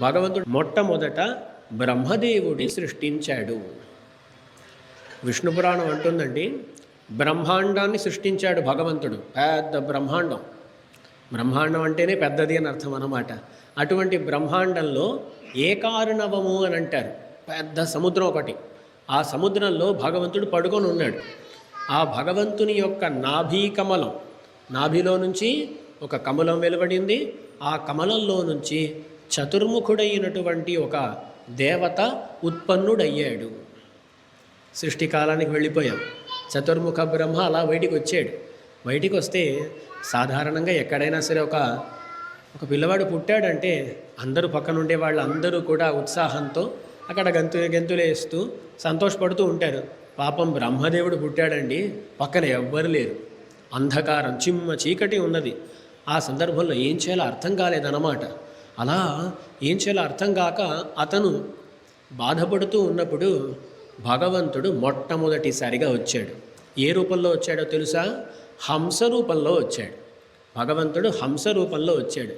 భగవంతుడు మొట్టమొదట బ్రహ్మదేవుడి సృష్టించాడు. విష్ణు పురాణం అంటుందండి, బ్రహ్మాండాన్ని సృష్టించాడు భగవంతుడు. పెద్ద బ్రహ్మాండం. బ్రహ్మాండం అంటేనే పెద్దది అని అర్థం అన్నమాట. అటువంటి బ్రహ్మాండంలో ఏకార్ణవము అని అంటారు. పెద్ద సముద్రం ఒకటి. ఆ సముద్రంలో భగవంతుడు పడుకొని ఉన్నాడు. ఆ భగవంతుని యొక్క నాభీ కమలం, నాభిలో నుంచి ఒక కమలం వెలువడింది. ఆ కమలంలో నుంచి చతుర్ముఖుడైనటువంటి ఒక దేవత ఉత్పన్నుడయ్యాడు. సృష్టి కాలానికి వెళ్ళిపోయాం. చతుర్ముఖ బ్రహ్మ అలా బయటికి వచ్చాడు. బయటికి వస్తే సాధారణంగా ఎక్కడైనా సరే ఒక పిల్లవాడు పుట్టాడంటే అందరూ పక్కన ఉండే వాళ్ళు అందరూ కూడా ఉత్సాహంతో అక్కడ గెంతులేస్తూ సంతోషపడుతూ ఉంటారు. పాపం బ్రహ్మదేవుడు పుట్టాడండి, పక్కన ఎవ్వరు లేరు, అంధకారం, చిమ్మ చీకటి ఉన్నది. ఆ సందర్భంలో ఏం చేయాలో అర్థం కాలేదన్నమాట. అలా ఏం చేయాలో అర్థం కాక అతను బాధపడుతూ ఉన్నప్పుడు భగవంతుడు మొట్టమొదటిసారిగా వచ్చాడు. ఏ రూపంలో వచ్చాడో తెలుసా? హంస రూపంలో వచ్చాడు. భగవంతుడు హంస రూపంలో వచ్చాడు.